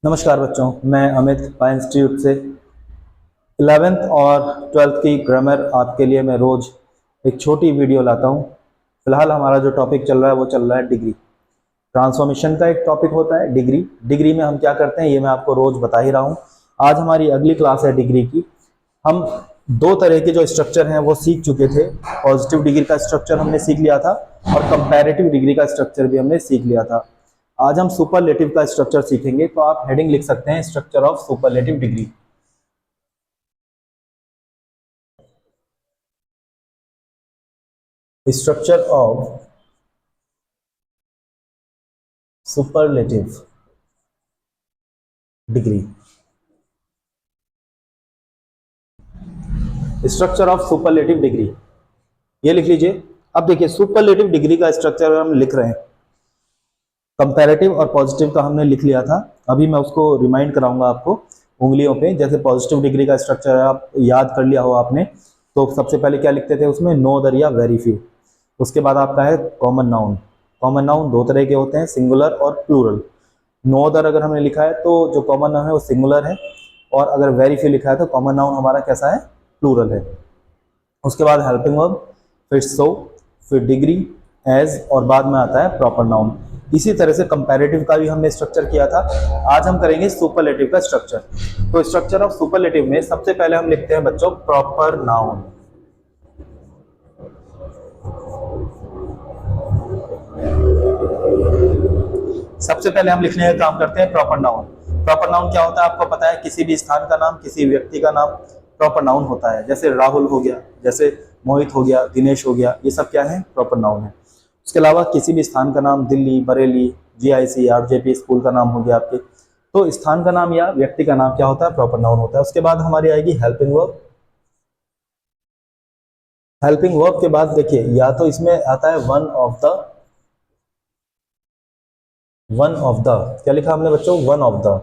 नमस्कार बच्चों, मैं अमित पाई इंस्टीट्यूट से 11th और 12th की ग्रामर आपके लिए मैं रोज एक छोटी वीडियो लाता हूं। फिलहाल हमारा जो टॉपिक चल रहा है वो चल रहा है डिग्री ट्रांसफॉर्मेशन का। एक टॉपिक होता है डिग्री। डिग्री में हम क्या करते हैं ये मैं आपको रोज बता ही रहा हूं। आज हमारी अगली क्लास है डिग्री की। हम दो तरह के जो स्ट्रक्चर हैं वो सीख चुके थे। पॉजिटिव डिग्री का स्ट्रक्चर हमने सीख लिया था और कंपैरेटिव डिग्री का स्ट्रक्चर भी हमने सीख लिया था। आज हम सुपरलेटिव का स्ट्रक्चर सीखेंगे, तो आप हेडिंग लिख सकते हैं structure of superlative degree. Structure of superlative degree. Structure of superlative degree ये लिख लीजिए। अब देखिए सुपरलेटिव डिग्री का स्ट्रक्चर हम लिख रहे हैं। कंपैरेटिव और पॉजिटिव का हमने लिख लिया था, अभी मैं उसको रिमाइंड कराऊंगा आपको उंगलियों पे। जैसे पॉजिटिव डिग्री का स्ट्रक्चर आप याद कर लिया हो आपने, तो सबसे पहले क्या लिखते थे उसमें, नो अदर या वेरी फ्यू। उसके बाद आपका है कॉमन नाउन। कॉमन नाउन दो तरह के होते हैं, सिंगुलर और प्लूरल। नो अदर अगर हमने लिखा है तो जो कॉमन नाउन है वो सिंगुलर है, और अगर वेरी फ्यू लिखा है तो कॉमन नाउन हमारा कैसा है, प्लूरल है। उसके बाद हेल्पिंग वर्ब, फिर सो, फिर डिग्री, एज, और बाद में आता है प्रॉपर नाउन। इसी तरह से कंपैरेटिव का भी हमने स्ट्रक्चर किया था। आज हम करेंगे सुपरलेटिव का स्ट्रक्चर। तो स्ट्रक्चर ऑफ सुपरलेटिव में सबसे पहले हम लिखते हैं बच्चों प्रॉपर नाउन। सबसे पहले हम लिखने का काम करते हैं प्रॉपर नाउन। प्रॉपर नाउन क्या होता है आपको पता है, किसी भी स्थान का नाम, किसी व्यक्ति का नाम प्रॉपर नाउन होता है। जैसे राहुल हो गया, जैसे मोहित हो गया, दिनेश हो गया, ये सब क्या है, प्रॉपर नाउन है। उसके अलावा किसी भी स्थान का नाम, Delhi, Bareilly, GIC, RJP school का नाम हो गया आपके, तो स्थान का नाम या व्यक्ति का नाम क्या होता है, प्रॉपर नाउन होता है। उसके बाद हमारी आएगी हेल्पिंग वर्ब। हेल्पिंग वर्ब के बाद देखिए या तो इसमें आता है वन ऑफ द, क्या लिखा हमने बच्चों, वन ऑफ द।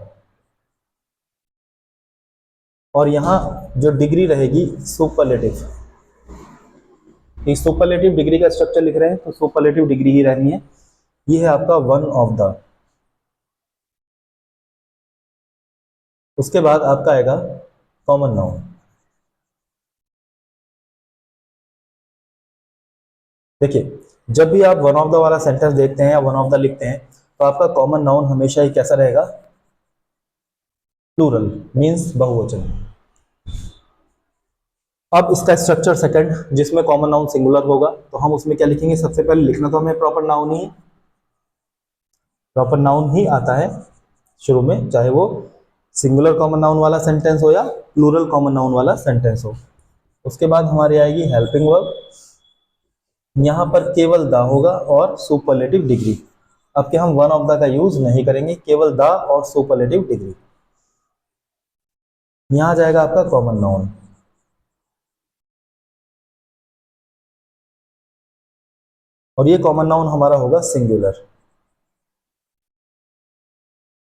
और यहां जो डिग्री रहेगी सुपरलेटिव। एक सुपरलेटिव डिग्री का स्ट्रक्चर लिख रहे हैं तो सुपरलेटिव डिग्री ही रहनी है। ये है आपका वन ऑफ द। उसके बाद आपका आएगा कॉमन नाउन। देखिए जब भी आप वन ऑफ द वाला सेंटेंस देखते हैं या वन ऑफ द लिखते हैं तो आपका कॉमन नाउन हमेशा ही कैसा रहेगा, प्लूरल, मींस बहुवचन। अब इसका स्ट्रक्चर सेकंड, जिसमें कॉमन नाउन सिंगुलर होगा, तो हम उसमें क्या लिखेंगे, सबसे पहले लिखना तो हमें प्रॉपर नाउन ही, प्रॉपर नाउन ही आता है शुरू में, चाहे वो सिंगुलर कॉमन नाउन वाला सेंटेंस हो या प्लूरल कॉमन नाउन वाला सेंटेंस हो। उसके बाद हमारी आएगी हेल्पिंग वर्ब। यहां पर केवल द होगा और सुपरलेटिव डिग्री। अब क्या हम वन ऑफ द का यूज नहीं करेंगे, केवल द और सुपरलेटिव डिग्री। यहां जाएगा आपका कॉमन नाउन। और ये कॉमन नाउन हमारा होगा सिंगुलर,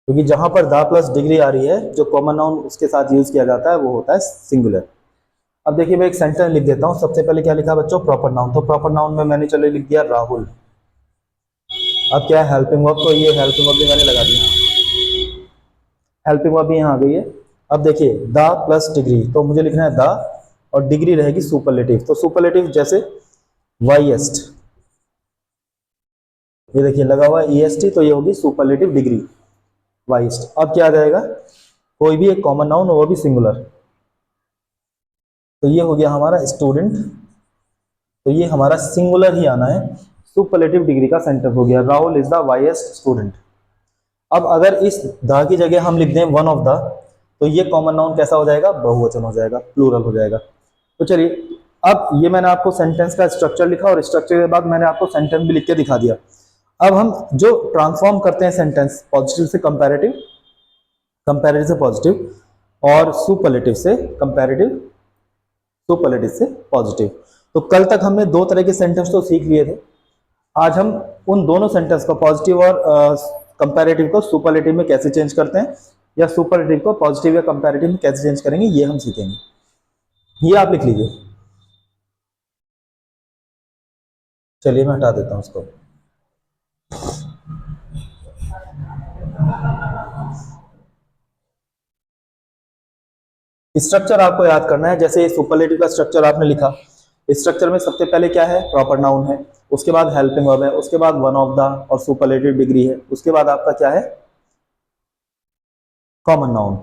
क्योंकि जहां पर द प्लस डिग्री आ रही है जो कॉमन नाउन उसके साथ यूज किया जाता है वो होता है सिंगुलर। अब देखिए मैं एक सेंटेंस लिख देता हूं। सबसे पहले क्या लिखा बच्चों, प्रॉपर नाउन। तो प्रॉपर नाउन में मैंने चलो लिख दिया राहुल। अब क्या है हेल्पिंग वर्ब, तो ये हेल्पिंग वर्ब भी मैंने लगा दिया। हेल्पिंग वर्ब भी यहाँ आ गई है। अब देखिए द प्लस डिग्री, तो मुझे लिखना है द और डिग्री रहेगी सुपरलेटिव। तो सुपरलेटिव जैसे वाईएस्ट, ये देखिए लगा हुआ है ईएसटी, तो ये होगी सुपरलेटिव डिग्री, वाईएस्ट। अब क्या आ जाएगा, कोई भी एक कॉमन नाउन वो भी सिंगुलर, तो ये हो गया हमारा स्टूडेंट। तो ये हमारा सिंगुलर ही आना है, सुपरलेटिव डिग्री का सेंटेंस हो गया, राहुल इज द वाईएस्ट स्टूडेंट। अब अगर इस द की जगह हम लिख दें वन ऑफ द, तो ये कॉमन नाउन कैसा हो जाएगा, बहुवचन हो जाएगा, प्लूरल हो जाएगा। तो चलिए अब ये मैंने आपको सेंटेंस का स्ट्रक्चर लिखा और स्ट्रक्चर के बाद मैंने आपको सेंटेंस भी लिख के दिखा दिया। अब हम जो ट्रांसफॉर्म करते हैं सेंटेंस, पॉजिटिव से कंपैरेटिव, कंपैरेटिव से पॉजिटिव, और सुपरलेटिव से कंपैरेटिव, सुपरलेटिव से पॉजिटिव। तो कल तक हमने दो तरह के सेंटेंस तो सीख लिए थे। आज हम उन दोनों सेंटेंस को, पॉजिटिव और कंपैरेटिव को सुपरलेटिव में कैसे चेंज करते हैं, या सुपरलेटिव को पॉजिटिव या कंपैरेटिव में कैसे चेंज करेंगे, ये हम सीखेंगे। ये आप लिख लीजिए। चलिए मैं हटा देता हूं उसको। स्ट्रक्चर आपको याद करना है। जैसे सुपरलेटिव का स्ट्रक्चर आपने लिखा, स्ट्रक्चर में सबसे पहले क्या है, प्रॉपर नाउन है, उसके बाद हेल्पिंग वर्ब है, उसके बाद वन ऑफ द और सुपरलेटिव डिग्री है, उसके बाद आपका क्या है, कॉमन नाउन।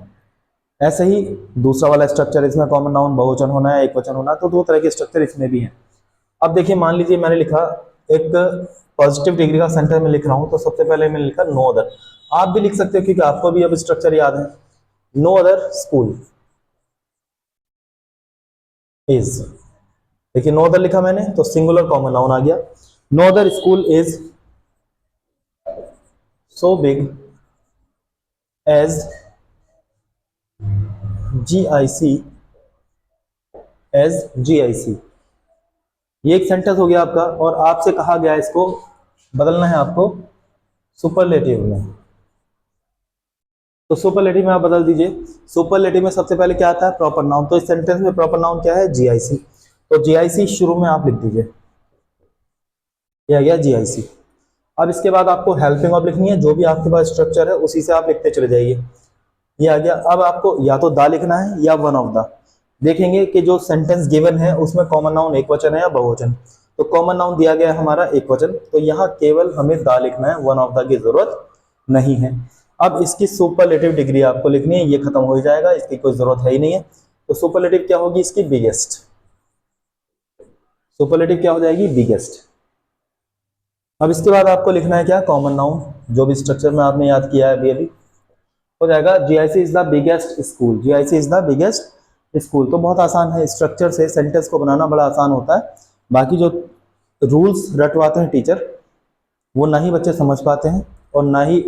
ऐसे ही दूसरा वाला स्ट्रक्चर, इसमें कॉमन नाउन बहुवचन होना है, एक वचन होना है, तो दो तरह के स्ट्रक्चर इसमें भी हैं। अब देखिए, मान लीजिए मैंने लिखा एक पॉजिटिव डिग्री का सेंटेंस में लिख रहा हूं, तो सबसे पहले मैंने लिखा नो अदर। आप भी लिख सकते हो क्योंकि आपको भी अब स्ट्रक्चर याद है। नो अदर स्कूल इज, देखिए नो अदर लिखा मैंने तो सिंगुलर कॉमन नाउन आ गया। No other school is so big as GIC, as GIC। ये एक सेंटेंस हो गया आपका, और आपसे कहा गया इसको बदलना है आपको सुपरलेटिव में। तो सुपरलेटिव में आप बदल दीजिए। सुपरलेटिव में सबसे पहले क्या आता है, प्रॉपर नाउन। तो इस सेंटेंस में प्रॉपर नाउन क्या है, GIC। तो GIC शुरू में आप लिख दीजिए, ये आ गया GIC। अब इसके बाद आपको हेल्पिंग वर्ब लिखनी है, जो भी आपके पास स्ट्रक्चर है उसी से आप लिखते चले जाइए। ये आ गया। अब आपको या तो दा लिखना है या वन ऑफ द। देखेंगे कि जो सेंटेंस गिवन है उसमें कॉमन नाउन एक वचन है या बहुवचन। तो कॉमन नाउन दिया गया है हमारा एक वचन, तो यहाँ केवल हमें दा लिखना है, वन ऑफ द की जरूरत नहीं है। अब इसकी सुपरलेटिव डिग्री आपको लिखनी है, ये खत्म हो जाएगा, इसकी कोई जरूरत है ही नहीं है। तो सुपरलेटिव क्या होगी, इसकी बिगेस्ट। सुपरलेटिव क्या हो जाएगी, बिगेस्ट। अब इसके बाद आपको लिखना है क्या, कॉमन नाउन, जो भी स्ट्रक्चर में आपने याद किया है अभी हो जाएगा। GIC is the biggest school, GIC is the biggest school. तो बहुत आसान है, स्ट्रक्चर से सेंटेंस को बनाना बड़ा आसान होता है। बाकी जो रूल्स रटवाते हैं टीचर, वो ना ही बच्चे समझ पाते हैं और ना ही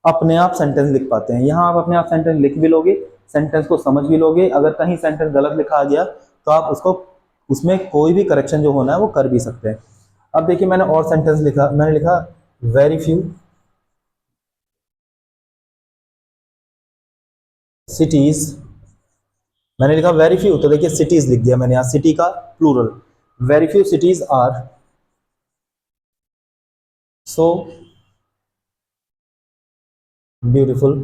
अपने आप सेंटेंस लिख पाते हैं। यहाँ आप अपने आप सेंटेंस लिख भी लोगे, सेंटेंस को समझ भी लोगे। अगर कहीं सेंटेंस गलत लिखा आ गया तो आप उसको, उसमें कोई भी करेक्शन जो होना है वो कर भी सकते हैं। अब देखिए मैंने और सेंटेंस लिखा, मैंने लिखा वेरी फ्यू सिटीज। मैंने लिखा वेरी फ्यू, तो देखिए सिटीज लिख दिया मैंने यहाँ, सिटी का plural. Very few cities are so beautiful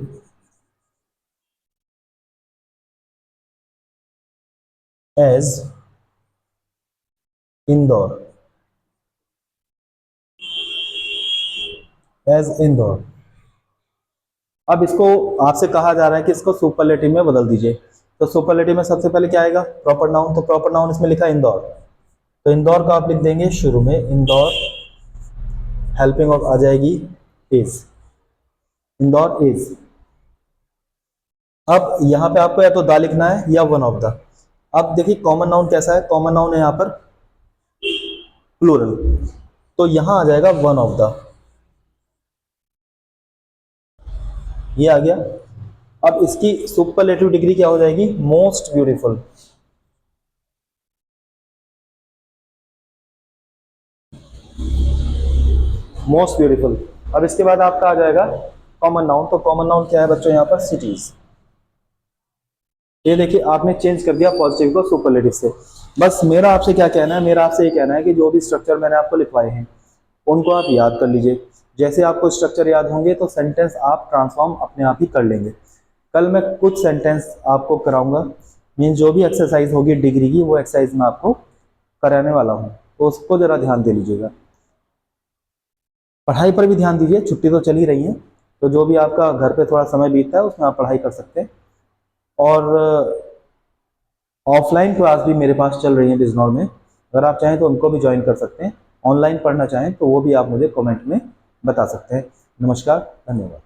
as Indore, as Indore. अब इसको आपसे कहा जा रहा है कि इसको सुपरलेटिव में बदल दीजिए। तो सुपरलेटिव में सबसे पहले क्या आएगा, प्रॉपर नाउन। तो प्रॉपर नाउन इसमें लिखा इंदौर, तो इंदौर का आप लिख देंगे शुरू में, इंदौर। हेल्पिंग ऑफ आ जाएगी इज, इंदौर इज। अब यहाँ पे आपको या तो दा लिखना है या वन ऑफ द। अब देखिए कॉमन नाउन कैसा है, कॉमन नाउन है यहाँ पर प्लूरल, तो यहां आ जाएगा वन ऑफ द, ये आ गया। अब इसकी सुपरलेटिव डिग्री क्या हो जाएगी, मोस्ट ब्यूटीफुल। Most beautiful. अब इसके बाद आपका आ जाएगा कॉमन नाउन। तो कॉमन नाउन क्या है बच्चों, यहाँ पर सिटीज। ये देखिए आपने चेंज कर दिया पॉजिटिव को सुपरलेटिव से। बस मेरा आपसे क्या कहना है, मेरा आपसे ये कहना है कि जो भी स्ट्रक्चर मैंने आपको लिखवाए हैं उनको आप याद कर लीजिए। जैसे आपको स्ट्रक्चर याद होंगे तो सेंटेंस आप ट्रांसफॉर्म अपने आप ही कर लेंगे। कल मैं कुछ सेंटेंस आपको कराऊंगा, मीन जो भी एक्सरसाइज होगी डिग्री की, वो एक्सरसाइज मैं आपको कराने वाला हूँ, तो उसको जरा ध्यान दे लीजिएगा। पढ़ाई पर भी ध्यान दीजिए, छुट्टी तो चल ही रही है, तो जो भी आपका घर पे थोड़ा समय बीतता है उसमें आप पढ़ाई कर सकते हैं। और ऑफलाइन क्लास भी मेरे पास चल रही है बिजनौर में, अगर आप चाहें तो उनको भी ज्वाइन कर सकते हैं। ऑनलाइन पढ़ना चाहें तो वो भी आप मुझे कमेंट में बता सकते हैं। नमस्कार, धन्यवाद।